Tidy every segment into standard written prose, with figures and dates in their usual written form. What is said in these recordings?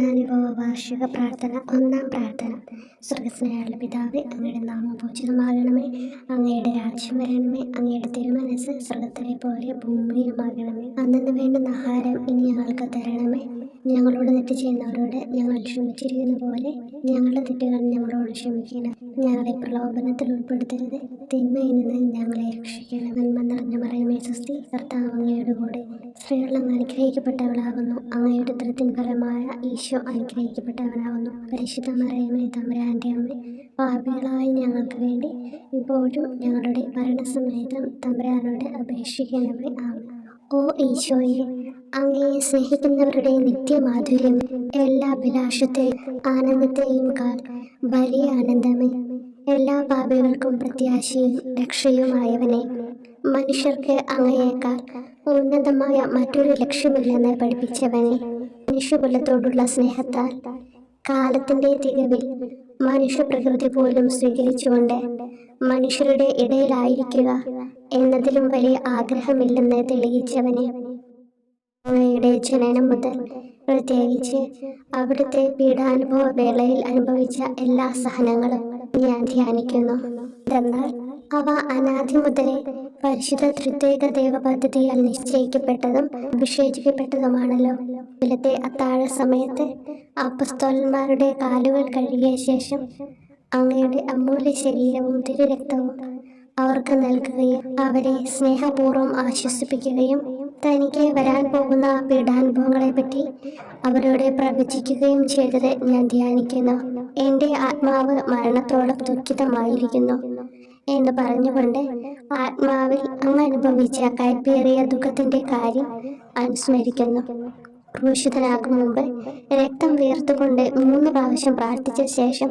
പീഡാനുഭവ വാർഷിക പ്രാർത്ഥന. ഒന്നാം പ്രാർത്ഥന. സ്വർഗ്ഗസ്ഥനായുള്ള പിതാവേ, അങ്ങയുടെ നാമം പൂജിതമാകണമേ. അങ്ങയുടെ രാജ്യം വരണമേ. അങ്ങയുടെ തിരുമനസ്സ് സ്വർഗ്ഗത്തിലെ പോലെ ഭൂമിയിലുമാകണമേ. അന്നന്ന് വേണ്ടുന്ന ആഹാരം ഇനി ഞങ്ങൾക്ക് തരണമേ. ഞങ്ങളോട് തെറ്റ് ചെയ്യുന്നവരോട് ഞങ്ങൾ ക്ഷമിച്ചിരിക്കുന്ന പോലെ ഞങ്ങളുടെ തെറ്റുകൾ ഞങ്ങളോട് ക്ഷമിക്കണം. ഞങ്ങളെ പ്രലോഭനത്തിൽ ഉൾപ്പെടുത്തരുത്, തിന്മയിൽ നിന്ന് ഞങ്ങളെ രക്ഷിക്കണം. നന്മ നിറഞ്ഞ മറിയമേ സ്വസ്തി, കർത്താവ് അങ്ങയുടെ കൂടെ സ്ത്രീകൾ അങ്ങ് അനുഗ്രഹിക്കപ്പെട്ടവളാകുന്നു. അങ്ങയുടെ ഉദരത്തിൻ ഫലമായ ഈശോ അനുഗ്രഹിക്കപ്പെട്ടവനാകുന്നു. പരിശുദ്ധ മറിയമേ തമ്പുരാന്റെ അമ്മ, പാപികളായ ഞങ്ങൾക്ക് വേണ്ടി ഇപ്പോഴും ഞങ്ങളുടെ മരണസമയത്തും തമ്പുരാനോട് അപേക്ഷിക്കണമേ. ആമേൻ. ഓ ഈശോയെ, അങ്ങയെ സ്നേഹിക്കുന്നവരുടെ നിത്യമാധുര്യം, എല്ലാ അഭിലാഷത്തെയും ആനന്ദത്തെയും കാൽ വലിയ ആനന്ദമേ. എല്ലാ പാപികൾക്കും പ്രത്യാശയും രക്ഷയുമായവനെ, മനുഷ്യർക്ക് അങ്ങയേക്കാൾ ഉന്നതമായ മറ്റൊരു ലക്ഷ്യമില്ലെന്ന് പഠിപ്പിച്ചവനെ, മനുഷ്യകുലത്തോടുള്ള സ്നേഹത്താൽ കാലത്തിന്റെ തികവിൽ മനുഷ്യപ്രകൃതി പോലും സ്വീകരിച്ചുകൊണ്ട് മനുഷ്യരുടെ ഇടയിലായിരിക്കുക എന്നതിലും വലിയ ആഗ്രഹമില്ലെന്ന് തെളിയിച്ചവനെ, അങ്ങയുടെ ജനനം മുതൽ പ്രത്യേകിച്ച് അവിടുത്തെ പീഡാനുഭവ വേളയിൽ അനുഭവിച്ച എല്ലാ സഹനങ്ങളും ഞാൻ ധ്യാനിക്കുന്നു. എന്നാൽ അവ അനാദി മുതലേ പരിശുദ്ധ ത്രിത്വൈക ദൈവ പദ്ധതിയാൽ നിശ്ചയിക്കപ്പെട്ടതും വിശേഷിക്കപ്പെട്ടതുമാണല്ലോ. ഇന്നത്തെ അത്താഴ സമയത്ത് അപ്പസ്തോലന്മാരുടെ കാലുകൾ കഴുകിയ ശേഷം അങ്ങയുടെ അമൂല്യ ശരീരവും തിരുരക്തവും അവർക്ക് നൽകുകയും അവരെ സ്നേഹപൂർവ്വം ആശ്വസിപ്പിക്കുകയും തനിക്ക് വരാൻ പോകുന്ന പീഡാനുഭവങ്ങളെ പറ്റി അവരോട് പ്രവചിക്കുകയും ചെയ്തത് ഞാൻ ധ്യാനിക്കുന്നു. എൻ്റെ ആത്മാവ് മരണത്തോളം ദുഃഖിതമായിരിക്കുന്നു എന്ന് പറഞ്ഞുകൊണ്ട് ആത്മാവിൽ അങ്ങ് അനുഭവിച്ച കയ്പേറിയ ദുഃഖത്തിന്റെ കാര്യം അനുസ്മരിക്കുന്നു. ക്രൂശിതനാകും മുമ്പ് രക്തം വീർത്തുകൊണ്ട് 3 പ്രാവശ്യം പ്രാർത്ഥിച്ച ശേഷം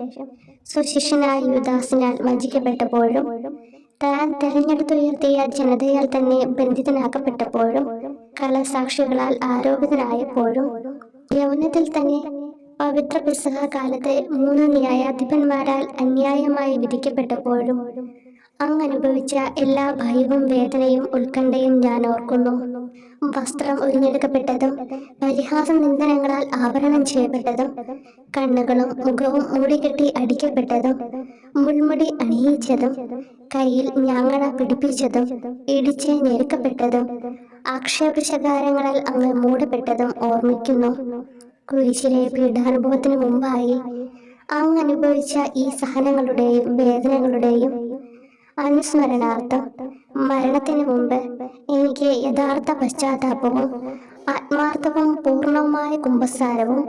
സുശിഷ്യനായ യൂദാസിനാൽ വഞ്ചിക്കപ്പെട്ടപ്പോഴും താൻ തെരഞ്ഞെടുത്തുയർത്തിയ ജനതയാൽ തന്നെ ബന്ധിതനാക്കപ്പെട്ടപ്പോഴും കള്ളസാക്ഷികളാൽ ആരോപിതനായപ്പോഴും യൗവനത്തിൽ തന്നെ പവിത്ര പെസഹ കാലത്ത് 3 ന്യായാധിപന്മാരാൽ അന്യായമായി വിധിക്കപ്പെട്ടപ്പോഴും അങ്ങ് അനുഭവിച്ച എല്ലാ ഭയവും വേദനയും ഉത്കണ്ഠയും ഞാൻ ഓർക്കുന്നു. വസ്ത്രം ഉരിഞ്ഞെടുക്കപ്പെട്ടതും പരിഹാസ നിന്ദനങ്ങളാൽ ആവരണം ചെയ്യപ്പെട്ടതും കണ്ണുകളും മുഖവും മൂടിക്കെട്ടി അടിക്കപ്പെട്ടതും മുൾമുടി അണിയിച്ചതും കയ്യിൽ ഞാങ്ങണ പിടിപ്പിച്ചതും ഇടിച്ച് ഞെരുക്കപ്പെട്ടതും ആക്ഷേപശകാരങ്ങളാൽ അങ്ങ് മൂടപ്പെട്ടതും ഓർമ്മിക്കുന്നു. കുരിശിലെ പീഡാനുഭവത്തിന് മുമ്പായി അങ്ങ് അനുഭവിച്ച ഈ സഹനങ്ങളുടെയും വേദനകളുടെയും അനുസ്മരണാർത്ഥം മരണത്തിന് മുമ്പ് എനിക്ക് യഥാർത്ഥ പശ്ചാത്താപവും ആത്മാർത്ഥവും പൂർണ്ണവുമായ കുമ്പസാരവും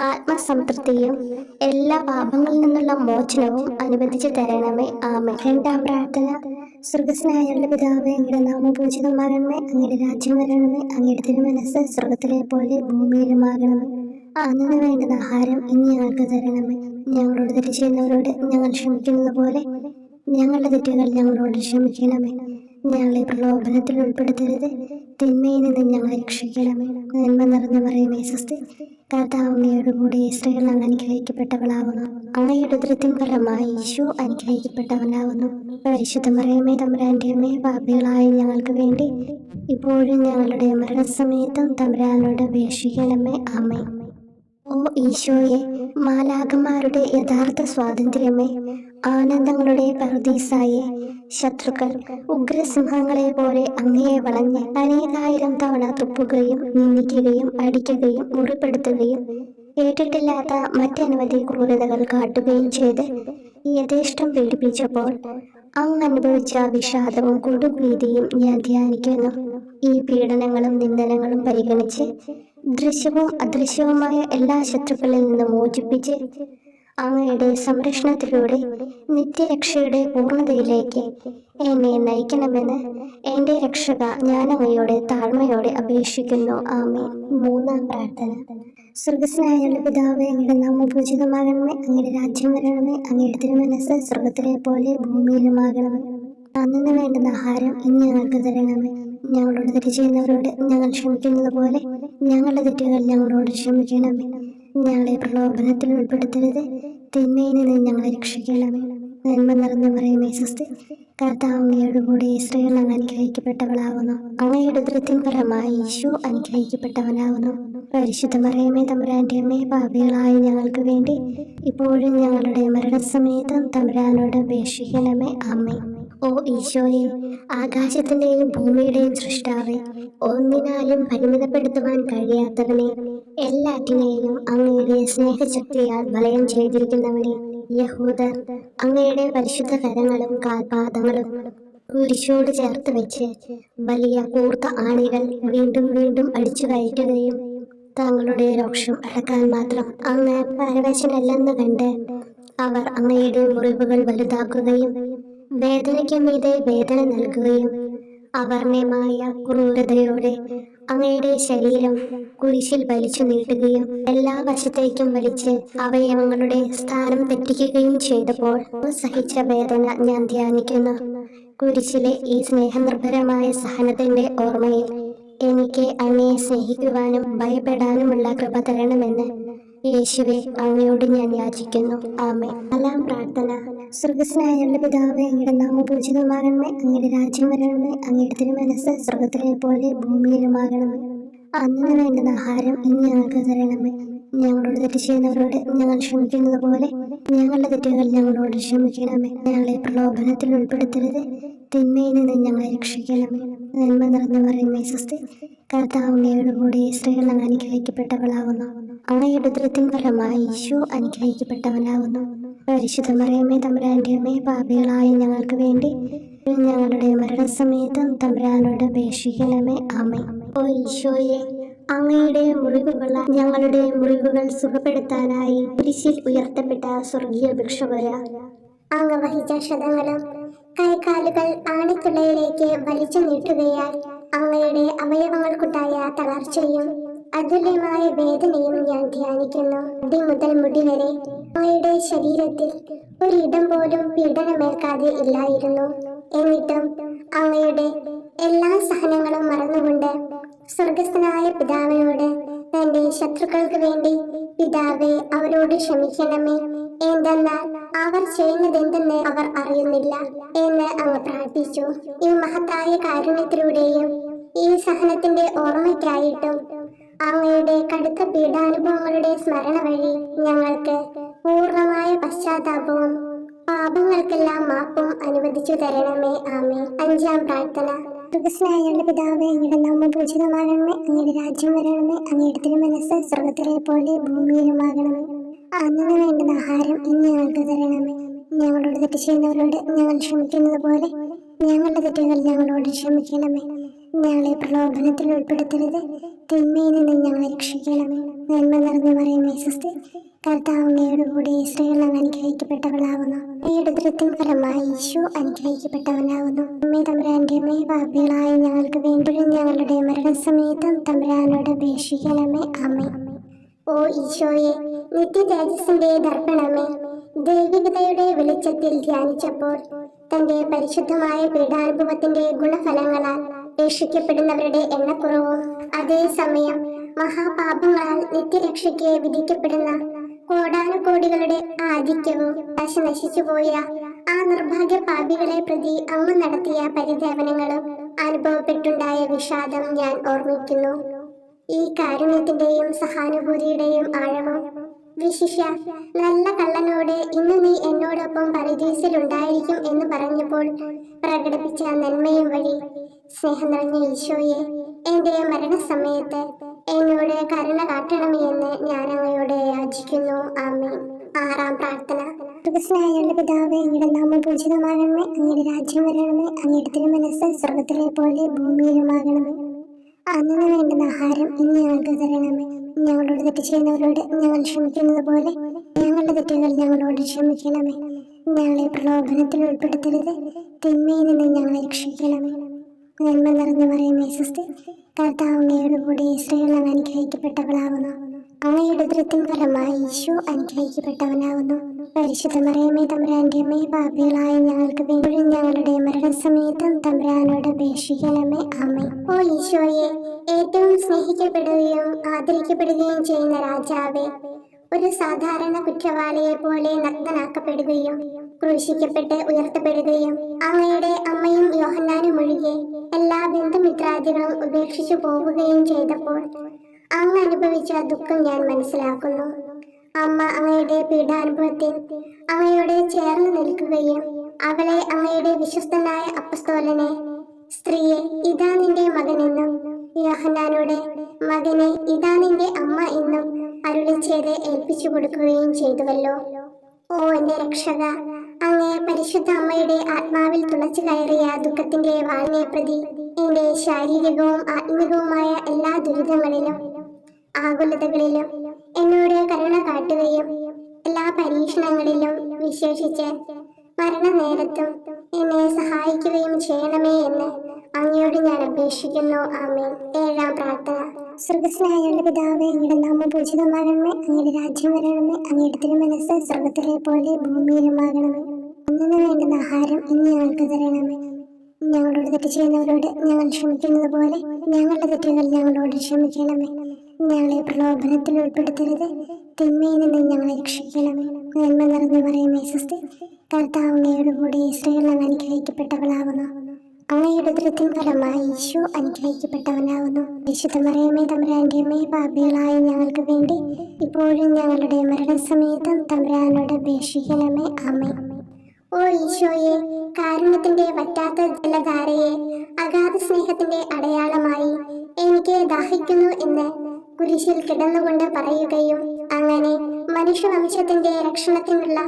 ആത്മസംതൃപ്തിയും എല്ലാ പാപങ്ങളിൽ നിന്നുള്ള മോചനവും അനുവദിച്ചു തരണമേ. ആമേൻ. രണ്ടാം പ്രാർത്ഥന. സ്വർഗ്ഗസ്ഥനായുള്ള പിതാവേ, അങ്ങയുടെ നാമം പൂജിതമാകണമേ. അങ്ങയുടെ രാജ്യം വരണമേ. അങ്ങയുടെ തിരുമനസ്സ് സ്വർഗ്ഗത്തിലെ പോലെ ഭൂമിയിലുമാകണമേ. അന്നു വേണ്ടുന്ന ആഹാരം ഇനി ഞങ്ങൾക്ക് തരണമേ. ഞങ്ങളോട് തെറ്റ് ചെയ്യുന്നവരോട് ഞങ്ങൾ ക്ഷമിക്കുന്നത് പോലെ ഞങ്ങളുടെ തെറ്റുകൾ ഞങ്ങളോട് ക്ഷമിക്കണമേ. ഞങ്ങളെ പ്രലോഭനത്തിൽ ഉൾപ്പെടുത്തരുത്, തിന്മയിൽ നിന്ന് ഞങ്ങളെ രക്ഷിക്കണമേ. നന്മ നിറഞ്ഞ മറിയമേ സ്വസ്തി, കർത്താവ് അങ്ങയുടെ കൂടെ സ്ത്രീകൾ അങ്ങ് അനുഗ്രഹിക്കപ്പെട്ടവളാകുന്നു. അങ്ങയുടെ ഉദരത്തിൻ ഫലമായി ഈശോ അനുഗ്രഹിക്കപ്പെട്ടവനാകുന്നു. പരിശുദ്ധ മറിയമേ തമ്പുരാന്റെ അമ്മേ, പാപികളായ ഞങ്ങൾക്ക് വേണ്ടി ഇപ്പോഴും ഞങ്ങളുടെ മരണസമയത്തും തമ്പുരാനോട് അപേക്ഷിക്കണമേ. ആമേൻ. ഓ ഈശോയെ, മാലാഖമാരുടെ യഥാർത്ഥ സ്വാതന്ത്ര്യമേ, ആനന്ദങ്ങളുടെ പറുദീസായെ, ശത്രുക്കൾ ഉഗ്രസിംഹങ്ങളെ പോലെ അങ്ങയെ വളഞ്ഞ് അനേകായിരം തവണ തുപ്പുകയും നിന്ദിക്കുകയും അടിക്കുകയും മുറിപ്പെടുത്തുകയും കേട്ടിട്ടില്ലാത്ത മറ്റനവധി ക്രൂരതകൾ കാട്ടുകയും ചെയ്ത് യഥേഷ്ടം പീഡിപ്പിച്ചപ്പോൾ അങ്ങ് അനുഭവിച്ച വിഷാദവും കൊടുഭീതിയും ഞാൻ ധ്യാനിക്കുന്നു. ഈ പീഡനങ്ങളും നിന്ദനങ്ങളും പരിഗണിച്ച് ദൃശ്യവും അദൃശ്യവുമായ എല്ലാ ശത്രുക്കളിൽ നിന്ന് മോചിപ്പിച്ച് അങ്ങയുടെ സംരക്ഷണത്തിലൂടെ നിത്യരക്ഷയുടെ പൂർണ്ണതയിലേക്ക് എന്നെ നയിക്കണമെന്ന് എൻ്റെ രക്ഷക ഞാൻ അങ്ങയോട് താഴ്മയോടെ അപേക്ഷിക്കുന്നു. ആമേൻ. മൂന്നാം പ്രാർത്ഥന. സ്വർഗ്ഗസ്ഥനായുള്ള പിതാവേ, അങ്ങയുടെ നാമം പൂജിതമാകണമേ. അങ്ങയുടെ രാജ്യം വരണമേ. അങ്ങയുടെ തിരുമനസ്സ് സ്വർഗ്ഗത്തിലെ പോലെ ഭൂമിയിലുമാകണമേ. അന്നു വേണ്ടുന്ന ആഹാരം ഇനി ഞങ്ങൾക്ക് തരണമേ. ഞങ്ങളോട് തെറ്റ് ചെയ്യുന്നവരോട് ഞങ്ങൾ ക്ഷമിക്കുന്നത് പോലെ ഞങ്ങളുടെ തെറ്റുകൾ ഞങ്ങളോട് ക്ഷമിക്കണമേ. ഞങ്ങളെ പ്രലോഭനത്തിൽ ഉൾപ്പെടുത്തരുത്, തിന്മയിൽ നിന്ന് ഞങ്ങളെ രക്ഷിക്കണമേ. നന്മ നിറഞ്ഞ മറിയമേ സ്വസ്തി, കർത്താവ് അങ്ങയോടുകൂടി സ്ത്രീകൾ അങ്ങ് അനുഗ്രഹിക്കപ്പെട്ടവളാകുന്നു. അങ്ങയുടെ ഉദരത്തിൻ ഫലമായി ഈശോ അനുഗ്രഹിക്കപ്പെട്ടവനാകുന്നു. പരിശുദ്ധ മറിയമേ, തമ്പുരാന്റെ അമ്മേ, പാപികളായ ഞങ്ങൾക്ക് വേണ്ടി ഇപ്പോഴും ഞങ്ങളുടെ മരണസമയത്തും തമ്പുരാനോട് അപേക്ഷിക്കണമേ. ആമേൻ. ഓ ഈശോയെ, ആകാശത്തിന്റെയും ഭൂമിയുടെയും സൃഷ്ടാവേ, ഒന്നിനാലും പരിമിതപ്പെടുത്തുവാൻ കഴിയാത്തവനെ, എല്ലാറ്റിനെയും അങ്ങയുടെ സ്നേഹശക്തിയാൽ വലയം ചെയ്തിരിക്കുന്നവനെ, യഹൂദർ അങ്ങയുടെ പരിശുദ്ധ കരങ്ങളും കാൽപാദങ്ങളും കുരിശോട് ചേർത്ത് വെച്ച് വലിയ കൂർത്ത ആണികൾ വീണ്ടും വീണ്ടും അടിച്ചു കയറ്റുകയും തങ്ങളുടെ രോക്ഷം അടക്കാൻ മാത്രം അങ്ങ് പരവശനല്ലെന്ന് കണ്ട് അവർ അങ്ങയുടെ മുറിവുകൾ വലുതാക്കുകയും വേദനയ്ക്ക് മീതെ വേദന നൽകുകയും അവർണ്ണമായ ക്രൂരതയോടെ അങ്ങയുടെ ശരീരം കുരിശിൽ വലിച്ചു നീട്ടുകയും എല്ലാ വശത്തേക്കും വലിച്ച് അവയവങ്ങളുടെ സ്ഥാനം തെറ്റിക്കുകയും ചെയ്തപ്പോൾ സഹിച്ച വേദന ഞാൻ ധ്യാനിക്കുന്നു. കുരിശിലെ ഈ സ്നേഹനിർഭരമായ സഹനത്തിന്റെ ഓർമ്മയിൽ എനിക്ക് അങ്ങയെ സ്നേഹിക്കുവാനും ഭയപ്പെടാനുമുള്ള കൃപ തരണമെന്ന് യേശുവെ അങ്ങയോട് ഞാൻ യാചിക്കുന്നു. ആമേൻ. നാലാം പ്രാർത്ഥന. സ്വർഗ്ഗസ്ഥനായ ഞങ്ങളുടെ പിതാവേ, അങ്ങയുടെ നാമം പൂജിതമാകണമേ. അങ്ങയുടെ രാജ്യം വരണമേ. അങ്ങയുടെ തിരുമനസ്സ് സ്വർഗ്ഗത്തിലെ പോലെ ഭൂമിയിലുമാകണമേ. അന്ന് വേണ്ടുന്ന ആഹാരം ഇന്ന് ഞങ്ങൾക്ക് തരണമേ. ഞങ്ങളോട് തെറ്റ് ചെയ്യുന്നവരോട് ഞങ്ങൾ ക്ഷമിക്കുന്നത് പോലെ ഞങ്ങളുടെ തെറ്റുകൾ ഞങ്ങളോട് ക്ഷമിക്കണമേ. ഞങ്ങളെ പ്രലോഭനത്തിൽ ഉൾപ്പെടുത്തരുത്, തിന്മയിൽ നിന്ന് ഞങ്ങളെ രക്ഷിക്കണമേ. നന്മ നിറഞ്ഞു പറയുമേ സ്വസ്തി. കർത്താവ് അങ്ങയോടുകൂടി സ്ത്രീകൾ അങ്ങ് അനുഗ്രഹിക്കപ്പെട്ടവളാകുന്നു. അങ്ങയുടെ ഉദരത്തിൻ ഫലമായി ഈശോ അനുഗ്രഹിക്കപ്പെട്ടവനാകുന്നു. പരിശുദ്ധ മറിയമേ, തമ്പുരാന്റെ അമ്മേ, പാപികളായ ഞങ്ങൾക്ക് വേണ്ടി ഞങ്ങളുടെ മരണസമയത്തും തമ്പുരാനോട് അപേക്ഷിക്കണമേ. ആമേൻ. ഓ ഈശോയെ, അങ്ങയുടെ മുറിവുകൾ ഞങ്ങളുടെ മുറിവുകൾ സുഖപ്പെടുത്താനായി കുരിശിൽ ഉയർത്തപ്പെട്ട സ്വർഗീയ ഭിക്ഷുവര, അങ്ങ് വഹിച്ച ക്ഷതങ്ങളും കൈകാലുകൾ ആണിത്തുളയിലേക്ക് വലിച്ചു നീട്ടുകയാൽ അങ്ങയുടെ അവയവങ്ങൾക്കുണ്ടായ തളർച്ചയും അതുല്യമായ വേദനയും ഞാൻ ധ്യാനിക്കുന്നു. അടി മുതൽ മുടി വരെ അങ്ങയുടെ ശരീരത്തിൽ ഒരിടം പോലും പീഡനമേൽക്കാതെ ഇല്ലായിരുന്നു. എന്നിട്ടും അങ്ങയുടെ എല്ലാ സഹനങ്ങളും മറന്നുകൊണ്ട് സ്വർഗസ്ഥനായ പിതാവിനോട് തന്റെ ശത്രുക്കൾക്ക് വേണ്ടി പിതാവേ, അവരോട് ക്ഷമിക്കണമേ, എന്തെന്നാൽ അവർ ചെയ്യുന്നതെന്തെന്ന് അവർ അറിയുന്നില്ല എന്ന് അങ്ങ് പ്രാർത്ഥിച്ചു. ഈ മഹത്തായ കാരുണ്യത്തിലൂടെയും ഈ സഹനത്തിന്റെ ഓർമ്മയ്ക്കായിട്ടും അങ്ങയുടെ കടുത്ത പീഡാനുഭവങ്ങളുടെ സ്മരണ വഴി ഞങ്ങൾക്ക് പൂർണ്ണമായ പശ്ചാത്താപവും പാപങ്ങൾക്കെല്ലാം മാപ്പും അനുവദിച്ചു തരണമേ. ആമേൻ. അഞ്ചാം പ്രാർത്ഥന. സ്വർഗ്ഗസ്ഥനായ ഞങ്ങളുടെ പിതാവേ, അങ്ങയുടെ നാമം പൂജിതമാകണമേ. അങ്ങയുടെ രാജ്യം വരണമേ. അങ്ങയുടെ തിരുമനസ്സ് സ്വർഗ്ഗത്തിലെ പോലെ ഭൂമിയിലുമാകണമേ. അന്ന് വേണ്ടുന്ന ആഹാരം ഇന്ന് ഞങ്ങൾക്ക് തരണമേ. ഞങ്ങളോട് തെറ്റ് ചെയ്യുന്നവരോട് ഞങ്ങൾ ക്ഷമിക്കുന്നത് പോലെ ഞങ്ങളുടെ തെറ്റുകൾ ഞങ്ങളോട് ക്ഷമിക്കണമേ. ഞങ്ങളെ പ്രലോഭനത്തിൽ ഉൾപ്പെടുത്തരുത്, തിന്മയിൽ നിന്ന് ഞങ്ങളെ രക്ഷിക്കണമേ. നന്മ നിറഞ്ഞു പറയുമേ സ്വസ്തി. കർത്താവ് അങ്ങയോടുകൂടി സ്ത്രീകൾ അങ്ങ് അനുഗ്രഹിക്കപ്പെട്ടവളാകുന്നു. അങ്ങയുടെ ഉദരത്തിൻ ഫലമായി ഈശോ അനുഗ്രഹിക്കപ്പെട്ടവനാകുന്നു. അമ്മേ, തമ്പുരാന്റെ അമ്മേ, പാപികളായ ഞങ്ങൾക്ക് വേണ്ടി ഞങ്ങളുടെ മരണസമയത്തും തമ്പുരാനോട് അപേക്ഷിക്കണമേ. ആമേൻ. ഓ ഈശോയെ, നിത്യ തേജസ്സിന്റെ ദർപ്പണമേ, ദൈവികതയുടെ വെളിച്ചത്തിൽ ധ്യാനിച്ചപ്പോൾ തന്റെ പരിശുദ്ധമായ പീഡാനുഭവത്തിന്റെ ഗുണഫലങ്ങളാൽ രക്ഷിക്കപ്പെടുന്നവരുടെ എണ്ണക്കുറവും അതേസമയം മഹാപാപങ്ങളാൽ നിത്യരക്ഷയ്ക്ക് വിധിക്കപ്പെടുന്ന കോടാനുകോടികളുടെ ആധിക്യവും നശിച്ചുപോയ ആ നിർഭാഗ്യ പാപികളെ പ്രതി അങ്ങ് നടത്തിയ പരിദേവനങ്ങളും അനുഭവപ്പെട്ടുണ്ടായ വിഷാദം ഞാൻ ഓർമ്മിക്കുന്നു. ഈ കാരുണ്യത്തിന്റെയും സഹാനുഭൂതിയുടെയും ആഴവും വിശിഷ്യ നല്ല കള്ളനോട് ഇന്ന് നീ എന്നോടൊപ്പം പരദീസിലുണ്ടായിരിക്കും എന്ന് പറഞ്ഞപ്പോൾ പ്രകടിപ്പിച്ച നന്മയും വഴി സ്നേഹം നിറഞ്ഞ ഈശോയെ, എന്റെ മരണസമയത്ത് എന്നോട് കരുണ കാട്ടണമേ എന്ന് ഞാൻ അങ്ങയോട് യാചിക്കുന്നു. ആമേൻ. ആറാം പ്രാർത്ഥന. സ്വർഗ്ഗസ്ഥനായ ഞങ്ങളുടെ പിതാവേ, അങ്ങയുടെ നാമം പൂജിതമാകണമേ. അങ്ങയുടെ രാജ്യം വരണമേ. അങ്ങയുടെ തിരുമനസ്സ് സ്വർഗ്ഗത്തിലെ പോലെ ഭൂമിയിലുമാകണമേ. അന്ന് വേണ്ടുന്ന ആഹാരം ഇന്ന് ഞങ്ങൾക്ക് തരണമേ. ഞങ്ങളോട് തെറ്റ് ചെയ്യുന്നവരോട് ഞങ്ങൾ ക്ഷമിക്കുന്നത് പോലെ ഞങ്ങളുടെ തെറ്റുകൾ ഞങ്ങളോട് ക്ഷമിക്കണമേ. ഞങ്ങളെ പ്രലോഭനത്തിൽ ഉൾപ്പെടുത്തരുത്, തിന്മയിൽ നിന്ന് ഞങ്ങളെ രക്ഷിക്കണമേ. നന്മ നിറഞ്ഞു പറയുമേ സ്വസ്തി. കർത്താവ് അങ്ങയോടുകൂടി സ്ത്രീകൾ അങ്ങ് അനുഗ്രഹിക്കപ്പെട്ടവളാകുന്നു. അങ്ങയുടെ ഉദരത്തിൻ ഫലമായി ഈശോ അനുഗ്രഹിക്കപ്പെട്ടവനാകുന്നു. പരിശുദ്ധ മറിയമേ, തമ്പുരാന്റെ അമ്മേ, പാപികളായ ഞങ്ങൾക്ക് വേണ്ടി ഞങ്ങളുടെ മരണസമയത്തും തമ്പുരാനോട് അപേക്ഷിക്കണമേ. ആമേൻ. ഓ ഈശോയെ, ഏറ്റവും സ്നേഹിക്കപ്പെടുകയും ആദരിക്കപ്പെടുകയും ചെയ്യുന്ന രാജാവേ, ഒരു സാധാരണ കുറ്റവാളിയെ പോലെ നഗ്നനാക്കപ്പെടുകയും ക്രൂശിക്കപ്പെട്ട് ഉയർത്തപ്പെടുകയും അങ്ങയുടെ അമ്മയും യോഹന്നാനും ഒഴികെ എല്ലാ ബന്ധുമിത്രാദികളും ഉപേക്ഷിച്ചു പോവുകയും ചെയ്തപ്പോൾ അങ്ങ് അനുഭവിച്ച ദുഃഖം ഞാൻ മനസ്സിലാക്കുന്നു. അമ്മ അങ്ങയുടെ പീഡാനുഭവത്തിൽ അങ്ങയോട് ചേർന്ന് നിൽക്കുകയും അവളെ അങ്ങയുടെ വിശ്വസ്തനായ അപ്പസ്തോലനെ, സ്ത്രീയെ ഇതാ നിന്റെ മകനെന്നും യോഹന്നാനോട് മകനെ ഇതാ നിന്റെ അമ്മ എന്നും അരുളി ചെയ്ത് ഏൽപ്പിച്ചു കൊടുക്കുകയും ചെയ്തുവല്ലോ. ഓ എന്റെ രക്ഷക, അങ്ങേ പരിശുദ്ധ അമ്മയുടെ ആത്മാവിൽ തുളച്ചു കയറിയ ദുഃഖത്തിന്റെ വാളിനെ പ്രതി എന്റെ ശാരീരികവും ആത്മികവുമായ എല്ലാ ദുരിതങ്ങളിലും ആകുലതകളിലും എന്നോട് കരുണ കാട്ടുകയും എല്ലാ പരീക്ഷണങ്ങളിലും വിശേഷിച്ച് മരണനേരത്തും എന്നെ സഹായിക്കുകയും ചെയ്യണമേ എന്ന് അങ്ങയോട് ഞാൻ അപേക്ഷിക്കുന്നു. ആമേൻ. ഏഴാം പ്രാർത്ഥന. സ്വർഗസ്നായുള്ള പിതാവേ, അങ്ങയുടെ നാമം പൂജിതമാകണമേ, അങ്ങയുടെ രാജ്യം വരണമേ, അങ്ങയുടെ തിരുമനസ്സ് സ്വർഗത്തിലെ പോലെ ഭൂമിയിലുമാകണമേ. അന്നു വേണ്ടുന്ന ആഹാരം ഇന്ന് ഞങ്ങൾക്ക് തരണമേ. ഞങ്ങളോട് തെറ്റ് ചെയ്യുന്നവരോട് ഞങ്ങൾ ക്ഷമിക്കുന്നത് പോലെ ഞങ്ങളുടെ തെറ്റുകൾ ഞങ്ങളോട് ക്ഷമിക്കണമേ. ഞങ്ങളെ പ്രലോഭനത്തിൽ ഉൾപ്പെടുത്തരുത്, തിന്മയിൽ നിന്ന് ഞങ്ങളെ രക്ഷിക്കണമേ. നന്മ നിറഞ്ഞു പറയുമേ സ്വസ്തി, കർത്താവ് അങ്ങയുടെ കൂടെ സ്ത്രീകൾ അങ്ങ് അനുഗ്രഹിക്കപ്പെട്ടവളാകുന്നു. അങ്ങയുടെ ഉദരത്തിൻ ഫലമായി ഈശോ അനുഗ്രഹിക്കപ്പെട്ടവനാകുന്നു. വിശുദ്ധ മറിയമേ തമ്പുരാന്റെ അമ്മേ, പാപികളായ ഞങ്ങൾക്ക് വേണ്ടി ഇപ്പോഴും ഞങ്ങളുടെ മരണസമയത്തും തമ്പുരാനോട് അപേക്ഷിക്കണമേ. ആമേൻ. ഓ ഈശോയെ, കാരുണ്യത്തിന്റെ വറ്റാത്ത ജലധാരയെ, അഗാധ സ്നേഹത്തിന്റെ അടയാളമായി എനിക്ക് ദാഹിക്കുന്നു എന്ന് കുരിശിൽ കിടന്നുകൊണ്ട് പറയുകയും അങ്ങനെ മനുഷ്യവംശത്തിന്റെ രക്ഷണത്തിനുള്ള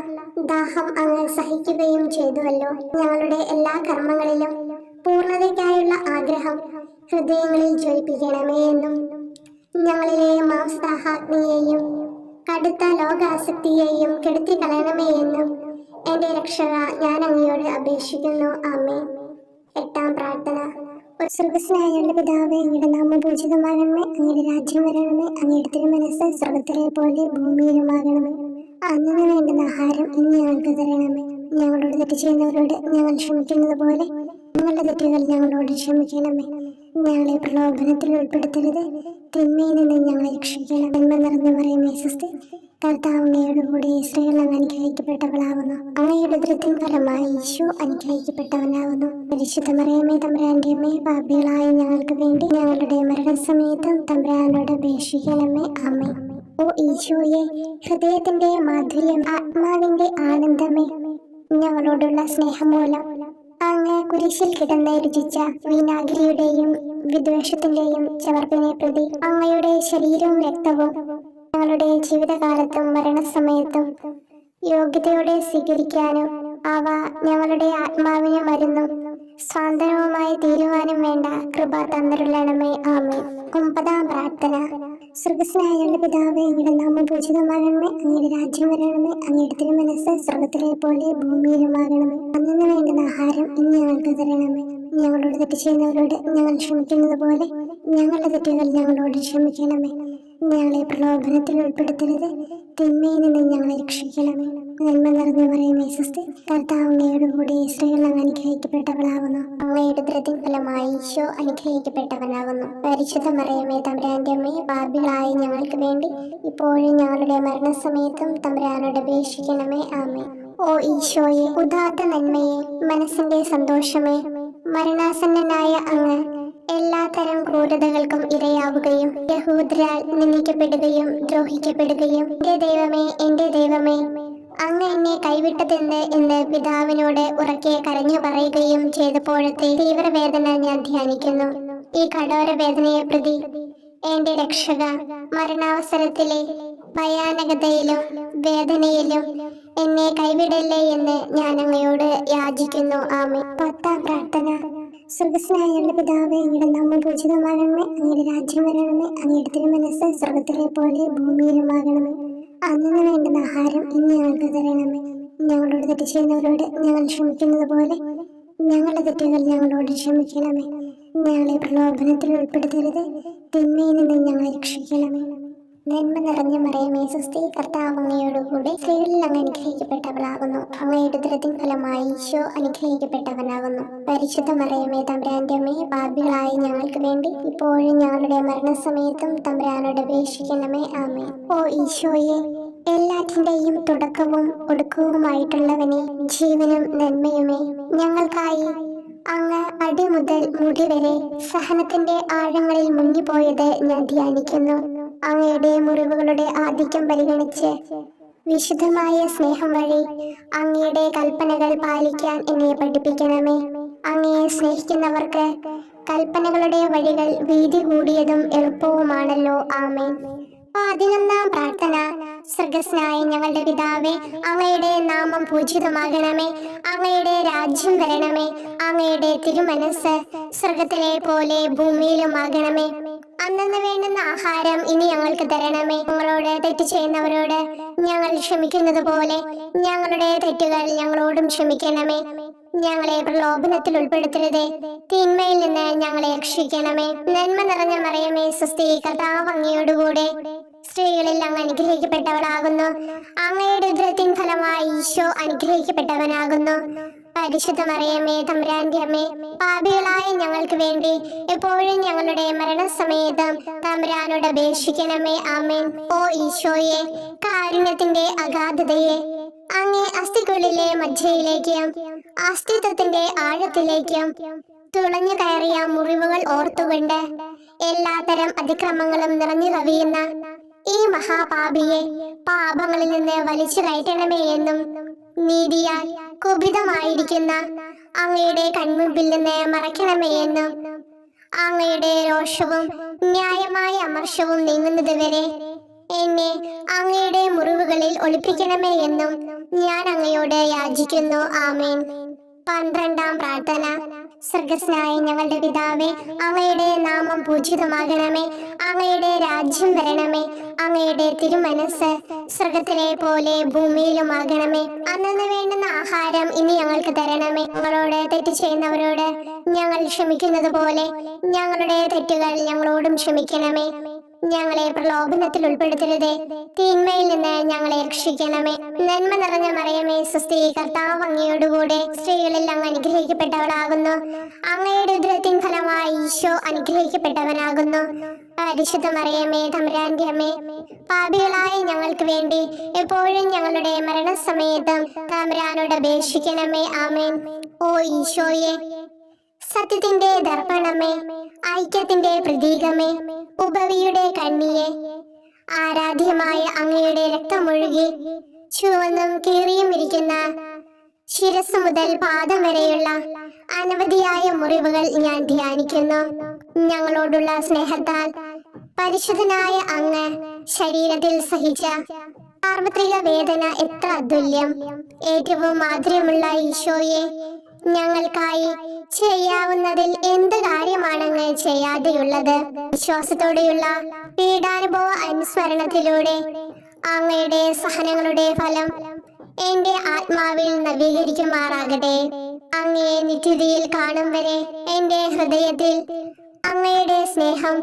ദാഹം അങ്ങ് സഹിക്കുകയും ചെയ്തുവല്ലോ. ഞങ്ങളുടെ എല്ലാ കർമ്മങ്ങളിലും പൂർണ്ണതയ്ക്കായുള്ള ആഗ്രഹം ഹൃദയങ്ങളിൽ ജ്വലിപ്പിക്കണമേ എന്നും ഞങ്ങളിലെ മാംസദാഹാഗ്നിയെയും കടുത്ത ലോകാസക്തിയെയും കെടുത്തി കളയണമേ എന്നും എന്റെ രക്ഷക ഞാൻ അങ്ങയോട് അപേക്ഷിക്കുന്നു. ആമേൻ. എട്ടാം പ്രാർത്ഥന. സ്വർഗസ്നായുള്ള പിതാവേ, അങ്ങയുടെ നാമം പൂജിതമാകണമേ, അങ്ങയുടെ രാജ്യം വരണമേ, അങ്ങയുടെ തിരുമനസ്സ് സ്വർഗത്തിലെ പോലെ ഭൂമിയിലുമാകണമേ. അന്നു വേണ്ടുന്ന ആഹാരം ഇന്ന് ഞങ്ങൾക്ക് തരണമേ. ഞങ്ങളോട് തെറ്റ് ചെയ്യുന്നവരോട് ഞങ്ങൾ ക്ഷമിക്കുന്നത് പോലെ ഞങ്ങളുടെ തെറ്റുകൾ ഞങ്ങളോട് ക്ഷമിക്കണമേ. ഞങ്ങളെ പ്രലോഭനത്തിൽ ഉൾപ്പെടുത്തരുത്, തിന്മയിൽ നിന്ന് ഞങ്ങളെ രക്ഷിക്കണം. നന്മ നിറഞ്ഞു പറയുമേ സ്വസ്തി, കർത്താവ് അങ്ങയുടെ കൂടെ സ്ത്രീകൾ അങ്ങ് അനുഗ്രഹിക്കപ്പെട്ടവളാകുന്നു. അങ്ങയുടെ ഉദരത്തിൻ ഫലമായി ഈശോ അനുഗ്രഹിക്കപ്പെട്ടവനാകുന്നു. പരിശുദ്ധ മറിയമേ തമ്പുരാന്റെ അമ്മേ, പാപികളായ ഞങ്ങൾക്ക് വേണ്ടി ഞങ്ങളുടെ മരണസമയത്തും തമ്പുരാനോട് അപേക്ഷിക്കണമേ. ആമേൻ. ഓ ഈശോയെ, ഹൃദയത്തിന്റെ മാധുര്യം, ആത്മാവിന്റെ ആനന്ദമേ, ഞങ്ങളോടുള്ള സ്നേഹം മൂലം അങ്ങ് കുരിശിൽ കിടന്ന് രുചിച്ച വിനാഗിരിയുടെയും വിദ്വേഷത്തിന്റെയും ചവർപ്പിനെ പ്രതി അങ്ങയുടെ ശരീരവും രക്തവും ഞങ്ങളുടെ ജീവിതകാലത്തും മരണസമയത്തും യോഗ്യതയോടെ സ്വീകരിക്കാനും അവ ഞങ്ങളുടെ ആത്മാവിന് മരുന്നും സ്വാതന്ത്ര്യവുമായി തീരുവാനും വേണ്ട കൃപ തന്നരുളണമേ. ആമേൻ. ഒമ്പതാം പ്രാർത്ഥന. സ്വർഗസ്നായുള്ള പിതാവേ, അങ്ങയുടെ നാമം പൂജിതമാകണമേ, അങ്ങയുടെ രാജ്യം വരണമേ, അങ്ങയുടെ തിരുമനസ്സ് സ്വർഗത്തിലെ പോലെ ഭൂമിയിലുമാകണമേ. അന്നു വേണ്ടുന്ന ആഹാരം ഇന്ന് ഞങ്ങൾക്ക് തരണമേ. ഞങ്ങളോട് തെറ്റ് ചെയ്യുന്നവരോട് ഞങ്ങൾ ക്ഷമിക്കുന്നത് പോലെ ഞങ്ങളുടെ തെറ്റുകൾ ഞങ്ങളോട് ക്ഷമിക്കണമേ. ഞങ്ങളെ പ്രലോഭനത്തിൽ ഉൾപ്പെടുത്തരുത്, തിന്മയിൽ നിന്ന് ഞങ്ങളെ രക്ഷിക്കണമേ. നന്മ നിറഞ്ഞു പറയുമേ സ്വസ്തി, കർത്താവ് അങ്ങയുടെ കൂടെ സ്ത്രീകൾ അങ്ങ് അനുഗ്രഹിക്കപ്പെട്ടവളാകുന്നു. അങ്ങയുടെ ഉദരത്തിൻ ഫലമായി ഈശോ അനുഗ്രഹിക്കപ്പെട്ടവനാകുന്നു. പരിശുദ്ധ മറിയമേ തമ്പുരാന്റെ അമ്മേ, പാപികളായ ഞങ്ങൾക്ക് വേണ്ടി ഇപ്പോഴും ഞങ്ങളുടെ മരണസമയത്തും തമ്പുരാനോട് അപേക്ഷിക്കണമേ. ആമേൻ. ഓ ഈശോയെ, ഉദാത്ത നന്മയെ, മനസ്സിന്റെ സന്തോഷമേ, മരണാസന്നനായ അങ്ങ് എല്ലാത്തരം ക്രൂരതകൾക്കും ഇരയാവുകയും യഹൂദരാൽ നിന്ദിക്കപ്പെടുകയും ദ്രോഹിക്കപ്പെടുകയും എന്റെ ദൈവമേ അങ്ങ് എന്നെ കൈവിട്ടതെന്ന് എന്ന് പിതാവിനോട് ഉറക്കെ കരഞ്ഞു പറയുകയും ചെയ്തപ്പോഴത്തെ തീവ്രവേദന ഞാൻ ധ്യാനിക്കുന്നു. ഈ കഠോര വേദനയെ പ്രതി എന്റെ രക്ഷക, മരണാവസരത്തിലെ ഭയാനകതയിലും വേദനയിലും എന്നെ കൈവിടല്ലേ എന്ന് ഞാൻ അങ്ങയോട് യാചിക്കുന്നു. ആമേൻ. പത്താം പ്രാർത്ഥന. സ്വർഗസ്നായുള്ള പിതാവേ, അങ്ങയുടെ നാമം പൂജിതമാകണമേ, അങ്ങയുടെ രാജ്യം വരണമേ, അങ്ങയുടെ തിരുമനസ്സ് സ്വർഗത്തിലെ പോലെ ഭൂമിയിലുമാകണമേ. അന്നു വേണ്ടുന്ന ആഹാരം ഇന്ന് ഞങ്ങൾക്ക് തരണമേ. ഞങ്ങളോട് തെറ്റ് ചെയ്യുന്നവരോട് ഞങ്ങൾ ക്ഷമിക്കുന്നത് പോലെ ഞങ്ങളുടെ തെറ്റുകൾ ഞങ്ങളോട് ക്ഷമിക്കണമേ. ഞങ്ങളെ പ്രലോഭനത്തിൽ ഉൾപ്പെടുത്തരുത്, തിന്മയിൽ നിന്ന് ഞങ്ങളെ രക്ഷിക്കണമേ. നന്മ നിറഞ്ഞ മറിയമേ സ്വസ്തി, കർത്താവ് അങ്ങയോടുകൂടി സ്ത്രീകളിൽ അങ്ങ് അനുഗ്രഹിക്കപ്പെട്ടവളാകുന്നു. അങ്ങയുടെ ഉദരത്തിൻ ഫലമായി ഈശോ അനുഗ്രഹിക്കപ്പെട്ടവനാകുന്നു. പരിശുദ്ധ മറിയമേ തമ്പുരാന്റെ അമ്മേ, പാപികളായ ഞങ്ങൾക്ക് വേണ്ടി ഇപ്പോഴും ഞങ്ങളുടെ മരണസമയത്തും തമ്പുരാനോട് അപേക്ഷിക്കണമേ. ആമേൻ. ഓ ഈശോയെ, എല്ലാറ്റിന്റെയും തുടക്കവും ഒടുക്കവുമായിട്ടുള്ളവനെ, ജീവനും നന്മയുമേ, ഞങ്ങൾക്കായി അങ്ങ് അടിമുതൽ മുടി വരെ സഹനത്തിന്റെ ആഴങ്ങളിൽ മുങ്ങിപ്പോയത് ഞാൻ ധ്യാനിക്കുന്നു. അങ്ങയുടെ മുറിവുകളുടെ ആധിക്യം പരിഗണിച്ച് വിശുദ്ധമായ സ്നേഹം വഴി അങ്ങയുടെ കൽപ്പനകൾ പാലിക്കാൻ എന്നെ പഠിപ്പിക്കണമേ. അങ്ങയെ സ്നേഹിക്കുന്നവർക്ക് കൽപ്പനകളുടെ വഴികൾ വീതി കൂടിയതും എളുപ്പവുമാണല്ലോ. ആമേൻ. 11-ാം പ്രാർത്ഥന. സ്വർഗ്ഗസ്ഥനായ ഞങ്ങളുടെ പിതാവേ, അങ്ങയുടെ നാമം പൂജിതമാകണമേ. അങ്ങയുടെ രാജ്യം വരണമേ. അങ്ങയുടെ തിരുമനസ് സ്വർഗത്തിലെ പോലെ ഭൂമിയിലുമാകണമേ. അന്നന്ന് വേണ്ടുന്ന ആഹാരം ഇനി ഞങ്ങൾക്ക് തരണമേ. ഞങ്ങളോട് തെറ്റ് ചെയ്യുന്നവരോട് ഞങ്ങൾ ക്ഷമിക്കുന്നത് പോലെ ഞങ്ങളുടെ തെറ്റുകൾ ഞങ്ങളോടും ക്ഷമിക്കണമേ. ഞങ്ങളെ പ്രലോഭനത്തിൽ ഉൾപ്പെടുത്തരുതേ, തിന്മയിൽ നിന്ന് ഞങ്ങളെ രക്ഷിക്കണമേ. നന്മ നിറഞ്ഞ മറിയമേ, സ്വസ്തി, കർത്താവ് അങ്ങയോടുകൂടെ സ്ത്രീകളിൽ അങ്ങ് അനുഗ്രഹിക്കപ്പെട്ടവളാകുന്നു. അങ്ങയുടെ ഉദരത്തിൻ ഫലമായി ഈശോ അനുഗ്രഹിക്കപ്പെട്ടവനാകുന്നു. പരിശുദ്ധ മറിയമേ, തമ്പുരാന്റെ അമ്മേ, പാപികളായ ഞങ്ങൾക്ക് വേണ്ടി എപ്പോഴും ഞങ്ങളുടെ മരണസമയത്തും തമ്പുരാനോട് അപേക്ഷിക്കണമേ. ആമേൻ. ഓ ഈശോയെ, കാരുണ്യത്തിന്റെ അഗാധതയെ, അങ്ങേ അസ്ഥിക്കുള്ളിലെ മജ്ജയിലേക്കും അസ്തിത്വത്തിന്റെ ആഴത്തിലേക്കും തുളഞ്ഞു കയറിയ മുറിവുകൾ ഓർത്തുകൊണ്ട് എല്ലാത്തരം അതിക്രമങ്ങളും നിറഞ്ഞു കവിയുന്ന ഈ മഹാപാപിയെ പാപങ്ങളിൽ നിന്ന് വലിച്ചു കയറ്റണമേ എന്നും, നീതിയാൽ കുപിതമായിരിക്കുന്ന അങ്ങയുടെ കൺമുമ്പിൽ നിന്ന് മറയ്ക്കണമേ എന്നും, അങ്ങയുടെ രോഷവും ന്യായമായ അമർഷവും നീങ്ങുന്നത് വരെ എന്നെ അങ്ങയുടെ മുറിവുകളിൽ ഒളിപ്പിക്കണമേ എന്നും ഞാൻ അങ്ങയോട് യാചിക്കുന്നു. ആമേൻ. 12-ാം പ്രാർത്ഥന. സ്വർഗ്ഗസ്ഥനായ ഞങ്ങളുടെ പിതാവേ, അങ്ങയുടെ നാമം പൂജിതമാകണമേ. അങ്ങയുടെ രാജ്യം വരണമേ. അങ്ങയുടെ തിരുമനസ് സ്വർഗത്തിലെ പോലെ ഭൂമിയിലുമാകണമേ. അന്നന്ന് വേണ്ടുന്ന ആഹാരം ഇനി ഞങ്ങൾക്ക് തരണമേ. ഞങ്ങളോട് തെറ്റ് ചെയ്യുന്നവരോട് ഞങ്ങൾ ക്ഷമിക്കുന്നത് പോലെ ഞങ്ങളുടെ തെറ്റുകൾ ഞങ്ങളോടും ക്ഷമിക്കണമേ. ഞങ്ങളെ പ്രലോഭനത്തിൽ ഉൾപ്പെടുത്തരുതേ, തിന്മയിൽ നിന്ന് ഞങ്ങളെ രക്ഷിക്കണമേ. നന്മ നിറഞ്ഞ മറിയമേ, സ്വസ്തി, കർത്താവ് അങ്ങയോടുകൂടെ സ്ത്രീകളിൽ അങ്ങ് അനുഗ്രഹിക്കപ്പെട്ടവളാകുന്നു. അങ്ങയുടെ ഉദരത്തിൻ ഫലമായി ഈശോ അനുഗ്രഹിക്കപ്പെട്ടവനാകുന്നു. പരിശുദ്ധ മറിയമേ, തമ്പുരാന്റെ അമ്മേ, പാപികളായ ഞങ്ങൾക്ക് വേണ്ടി എപ്പോഴും ഞങ്ങളുടെ മരണസമയത്തും തമ്പുരാനോട് അപേക്ഷിക്കണമേ. ആമേൻ. ഓ ഈശോയെ, സത്യത്തിന്റെ ദർപ്പണമേ, ഐക്യത്തിന്റെ പ്രതീകമേ, ഉപവിയുടെ കണ്ണിയെ, ആരാധ്യമായ അങ്ങയുടെ രക്തമൊഴുകി ചുവന്നും കീറിയും ഇരിക്കുന്ന ശിരസ് മുതൽ പാദം വരെയുള്ള അനവധിയായ മുറിവുകൾ ഞാൻ ധ്യാനിക്കുന്നു. ഞങ്ങളോടുള്ള സ്നേഹത്താൽ പരിശുദ്ധനായ അങ്ങ് ശരീരത്തിൽ സഹിച്ച സാർവത്രിക വേദന എത്ര അതുല്യം. ഏറ്റവും മാധുര്യമുള്ള ഈശോയെ, ഞങ്ങൾക്കായി ചെയ്യാവുന്നതിൽ എന്ത് കാര്യമാണങ്ങ് ചെയ്യാതെയുള്ളത്? വിശ്വാസത്തോടെയുള്ള പീഡാനുഭവ അനുസ്മരണത്തിലൂടെ അങ്ങയുടെ സഹനങ്ങളുടെ ഫലം എന്റെ ആത്മാവിൽ നവീകരിക്കുമാറാകട്ടെ. അങ്ങയെ നിത്യതയിൽ കാണും വരെ എന്റെ ഹൃദയത്തിൽ അങ്ങയുടെ സ്നേഹം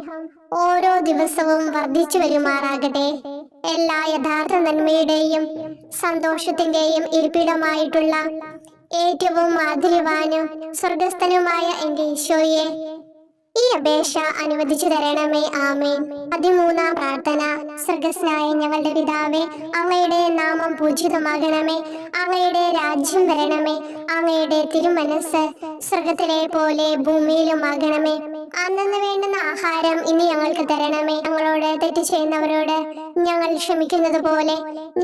ഓരോ ദിവസവും വർദ്ധിച്ചു വരുമാറാകട്ടെ. എല്ലാ യഥാർത്ഥ നന്മയുടെയും സന്തോഷത്തിന്റെയും ഇരിപ്പിടമായിട്ടുള്ള ഏറ്റവും മാധുര്യവാനും സ്വർഗസ്ഥനുമായ എന്റെ ഈശോയെ, ഈ അപേക്ഷ അനുവദിച്ചു തരണമേ. ആമേൻ. 13-ാം പ്രാർത്ഥന. സ്വർഗ്ഗസ്ഥനായ ഞങ്ങളുടെ പിതാവേ, അങ്ങയുടെ നാമം പൂജിതമാകണമേ. അങ്ങയുടെ രാജ്യം വരണമേ. അങ്ങയുടെ തിരുമനസ് സ്വർഗത്തിലെ പോലെ ഭൂമിയിലുമാകണമേ. അന്നന്ന് വേണ്ടുന്ന ആഹാരം ഇനി ഞങ്ങൾക്ക് തരണമേ. ഞങ്ങളോട് തെറ്റ് ചെയ്യുന്നവരോട് ഞങ്ങൾ ക്ഷമിക്കുന്നത് പോലെ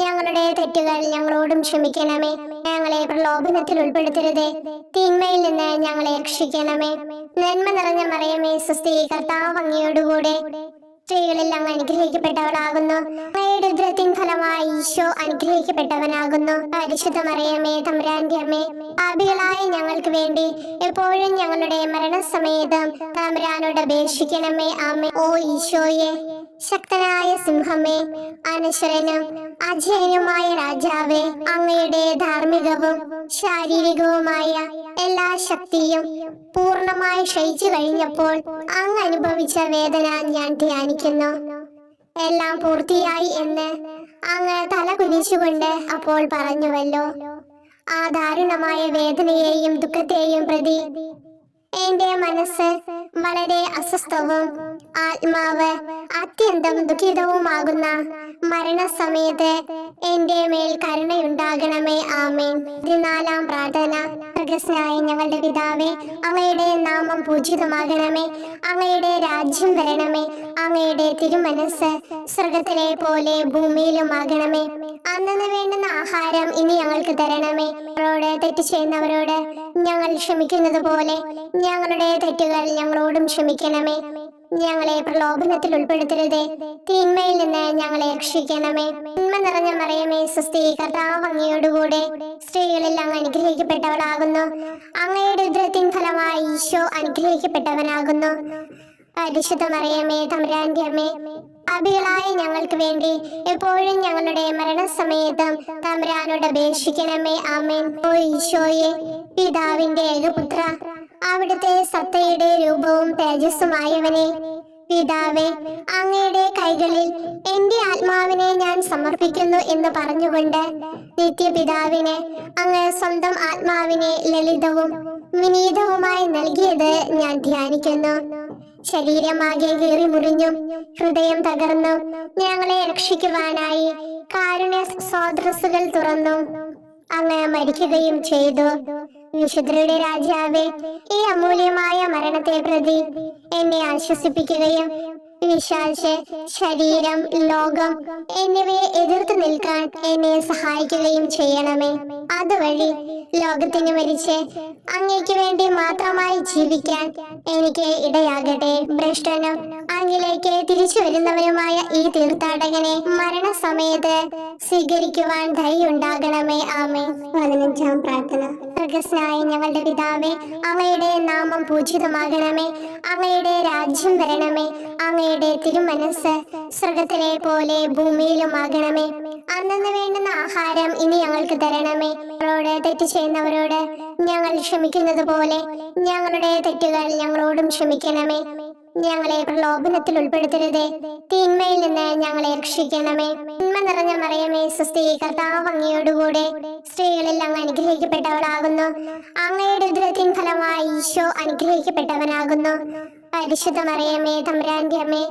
ഞങ്ങളുടെ തെറ്റുകൾ ഞങ്ങളോടും ക്ഷമിക്കണമേ. ഞങ്ങളെ പ്രലോഭനത്തിൽ ഉൾപ്പെടുത്തരുതേ, തിന്മയിൽ നിന്ന് ഞങ്ങളെ രക്ഷിക്കണമേ. നന്മ നിറഞ്ഞ മറിയമേ, സ്വസ്തി, കർത്താവ് അങ്ങയോടുകൂടെ സ്ത്രീകളിൽ അങ്ങ് അനുഗ്രഹിക്കപ്പെട്ടവളാകുന്നു. അങ്ങയുടെ ഉദരത്തിൻ ഫലമായി ഈശോ അനുഗ്രഹിക്കപ്പെട്ടവനാകുന്നു. പരിശുദ്ധ മറിയമേ, തമ്പുരാന്റെ അമ്മേ, പാപികളായ ഞങ്ങൾക്ക് വേണ്ടി എപ്പോഴും ഞങ്ങളുടെ മരണസമയത്തും തമ്പുരാനോട് അപേക്ഷിക്കണമേ. ആമേൻ. ഓ ഈശോയെ, ശക്തനായ സിംഹമേ, അനശ്വരനും അജയനുമായ രാജാവേ, അങ്ങയുടെ ധാർമ്മികവും ശാരീരികവുമായ എല്ലാ ശക്തിയും പൂർണ്ണമായി ക്ഷയിച്ചു കഴിഞ്ഞപ്പോൾ അങ്ങ് അനുഭവിച്ച വേദന ഞാൻ ധ്യാനിക്കുന്നു. എല്ലാം പൂർത്തിയായി എന്ന് അങ്ങ് തല കുനിച്ചുകൊണ്ട് അപ്പോൾ പറഞ്ഞുവല്ലോ. ആ ദാരുണമായ വേദനയെയും ദുഃഖത്തെയും പ്രതി എന്റെ മനസ്സ് വളരെ അസ്വസ്ഥവും ആത്മാവ് അത്യന്തം ദുഃഖിതവുമാകുന്ന മരണസമയത്ത് എന്റെ മേൽ കരുണയുണ്ടാകണമേ. ആമേൻ. 14-ാം പ്രാർത്ഥന. സ്വർഗ്ഗസ്ഥനായ ഞങ്ങളുടെ പിതാവേ, അങ്ങയുടെ നാമം പൂജിതമാകണമേ. അങ്ങയുടെ രാജ്യം വരണമേ. അങ്ങയുടെ തിരുമനസ് സ്വർഗത്തിലെ പോലെ ഭൂമിയിലുമാകണമേ. അന്നന്ന് വേണ്ടുന്ന ആഹാരം ഇനി ഞങ്ങൾക്ക് തരണമേ. ഞങ്ങളോട് തെറ്റ് ചെയ്യുന്നവരോട് ഞങ്ങൾ ക്ഷമിക്കുന്നത് പോലെ ഞങ്ങളുടെ തെറ്റുകൾ ഞങ്ങളോടും ക്ഷമിക്കണമേ. ഞങ്ങളെ പ്രലോഭനത്തിൽ ഉൾപ്പെടുത്തരുതേ, തിന്മയിൽ നിന്ന് ഞങ്ങളെ രക്ഷിക്കണമേ. നന്മ നിറഞ്ഞ മറിയമേ, സ്വസ്തി, കർത്താവ് അങ്ങയോടുകൂടെ സ്ത്രീകളിൽ അങ്ങ് അനുഗ്രഹിക്കപ്പെട്ടവളാകുന്നു. അങ്ങയുടെ ഉദരത്തിൻ ഫലമായി ഈശോ അനുഗ്രഹിക്കപ്പെട്ടവനാകുന്നു. പരിശുദ്ധ മറിയമേ, തമ്പുരാന്റെ അമ്മേ, പാപികളായ ഞങ്ങൾക്ക് വേണ്ടി എപ്പോഴും ഞങ്ങളുടെ മരണസമയത്തും തമ്പുരാനോട് അപേക്ഷിക്കണമേ. ആമേൻ. ഓ ഈശോയെ, പിതാവിന്റെ ഏകപുത്ര, അവിടുത്തെ സത്തയുടെ രൂപവും തേജസ്സുമായവനെ, പിതാവേ, അങ്ങയുടെ കൈകളിൽ എന്റെ ആത്മാവിനെ ഞാൻ സമർപ്പിക്കുന്നു എന്ന് പറഞ്ഞുകൊണ്ട് നിത്യപിതാവിന് അങ്ങ് സ്വന്തം ആത്മാവിനെ ലളിതവും വിനീതവുമായി നൽകിയത് ഞാൻ ധ്യാനിക്കുന്നു. ശരീരമാകെ കീറി മുറിഞ്ഞും ഹൃദയം തകർന്നും ഞങ്ങളെ രക്ഷിക്കുവാനായി കാരുണ്യ സ്രോതസ്സുകൾ തുറന്നു അങ്ങ് മരിക്കുകയും ചെയ്തു. വിശുദ്ധരുടെ രാജാവേ, ഈ അമൂല്യമായ മരണത്തെ പ്രതി എന്നെ ആശ്വസിപ്പിക്കുകയും വിശ്വാസ ശരീരം, ലോകം എന്നിവയെ എതിർത്ത് നിൽക്കാൻ എന്നെ സഹായിക്കുകയും ചെയ്യണമേ. അതുവഴി ലോകത്തിന് മരിച്ച് അങ്ങയ്ക്ക് വേണ്ടി മാത്രമായി ജീവിക്കാൻ എനിക്ക് ഇടയാകട്ടെ. ഭ്രഷ്ടനും അങ്ങിലേക്ക് തിരിച്ചു വരുന്നവരുമായ ഈ തീർത്ഥാടകനെ മരണസമയത്ത് സ്വീകരിക്കുവാൻ ധൈര്യമുണ്ടാകണമേ. ആമേൻ. 15-ാം പ്രാർത്ഥന. സ്വർഗ്ഗസ്ഥനായ ഞങ്ങളുടെ പിതാവേ, അങ്ങയുടെ നാമം പൂജിതമാകണമേ. അങ്ങയുടെ രാജ്യം വരണമേ. അങ്ങയുടെ തിരുമനസ് സ്വർഗത്തിലെ പോലെ ഭൂമിയിലുമാകണമേ. അന്നന്ന് വേണ്ടുന്ന ആഹാരം ഇനി ഞങ്ങൾക്ക് തരണമേ. ഞങ്ങളോട് തെറ്റ് ചെയ്യുന്നവരോട് ഞങ്ങൾ ക്ഷമിക്കുന്നത് പോലെ ഞങ്ങളുടെ തെറ്റുകൾ ഞങ്ങളോടും ക്ഷമിക്കണമേ. ഞങ്ങളെ പ്രലോഭനത്തിൽ ഉൾപ്പെടുത്തരുതേ, തിന്മയിൽ നിന്ന് ഞങ്ങളെ രക്ഷിക്കണമേ. നന്മ നിറഞ്ഞ മറിയമേ, സ്വസ്തി, കർത്താവ് അങ്ങയോടുകൂടെ സ്ത്രീകളിൽ അങ്ങ് അനുഗ്രഹിക്കപ്പെട്ടവളാകുന്നു. അങ്ങയുടെ ഉദരത്തിൻ ഫലമായി ഈശോ അനുഗ്രഹിക്കപ്പെട്ടവനാകുന്നു. പരിശുദ്ധ മറിയമേ, തമ്പുരാന്റെ അമ്മേ,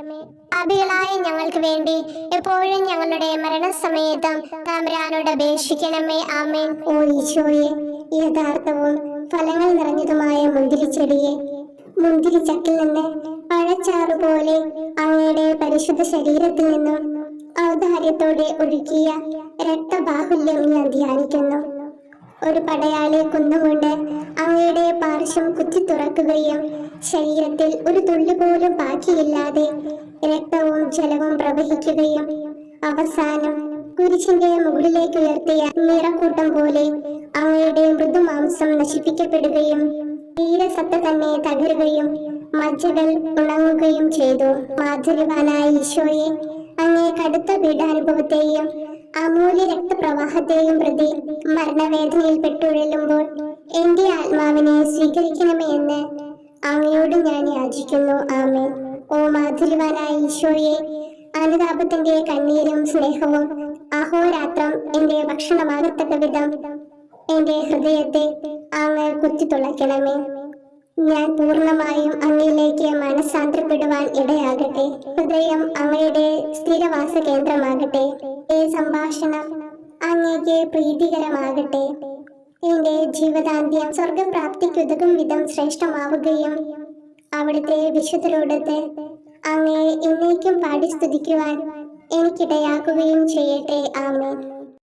പാപികളായ ഞങ്ങൾക്ക് വേണ്ടി എപ്പോഴും ഞങ്ങളുടെ മരണസമയത്തും തമ്പുരാനോട് അപേക്ഷിക്കണമേ. ആമേൻ. ഓ ഈശോയെ, യഥാർത്ഥവും ഫലങ്ങൾ നിറഞ്ഞതുമായ മുന്തിരിച്ചെടിയെ, മുന്തിരിച്ചക്കിൽ നിന്ന് പഴച്ചാറു പോലെ അങ്ങയുടെ പരിശുദ്ധ ശരീരത്തിൽ നിന്നും ഔദാര്യത്തോടെ ഒഴുകിയ രക്തബാഹുല്യം ഞാൻ ധ്യാനിക്കുന്നു. ഒരു പടയാളി കുന്നുകൊണ്ട് അങ്ങയുടെ പാർശ്വം കുത്തി തുറക്കുകയും ശരീരത്തിൽ ഒരു തുള്ളി പോലും ബാക്കിയില്ലാതെ രക്തവും ജലവും പ്രവഹിക്കുകയും അവസാനം കുരിശിന്റെ മുകളിലേക്ക് ഉയർത്തിയ നിറക്കൂട്ടം പോലെ അങ്ങയുടെ മൃദുമാംസം നശിപ്പിക്കപ്പെടുകയും തീരസത്ത തന്നെ തകരുകയും മജ്ജകൾ ഉണങ്ങുകയും ചെയ്തു. മാധുര്യവാനായ ഈശോയെ, അങ്ങേ കടുത്ത പീഡാനുഭവത്തെയും അമൂല്യ രക്തപ്രവാഹത്തെയും പ്രതി മരണവേദനയിൽ പെട്ടുഴലുമ്പോൾ എന്റെ ആത്മാവിനെ സ്വീകരിക്കണമേ എന്ന് അങ്ങയോട് ഞാൻ യാചിക്കുന്നു. ആമേൻ. ഓ മാധുര്യവാനായ ഈശോയെ, അനുതാപത്തിന്റെ കണ്ണീരും സ്നേഹവും അഹോരാത്രം എന്റെ ഭക്ഷണമാകത്തക്ക വിധം എന്റെ ഹൃദയത്തെ അങ്ങ് കുത്തിത്തുളയ്ക്കണമേ. ഞാൻ പൂർണ്ണമായും അങ്ങയിലേക്ക് മനസ്സാന്തരപ്പെടുവാൻ ഇടയാകട്ടെ. ഹൃദയം അങ്ങയുടെ സ്ഥിരവാസ കേന്ദ്രമാകട്ടെ. ഈ സംഭാഷണം അങ്ങേക്ക് പ്രീതികരമാകട്ടെ. എന്റെ ജീവിതാന്ത്യം സ്വർഗപ്രാപ്തിക്കുതകും വിധം ശ്രേഷ്ഠമാവുകയും അവിടുത്തെ വിശുദ്ധരോടൊത്ത് അങ്ങയെ എന്നേക്കും പാടി സ്തുതിക്കുവാൻ എനിക്കിടയാക്കുകയും ചെയ്യട്ടെ. ആമേൻ.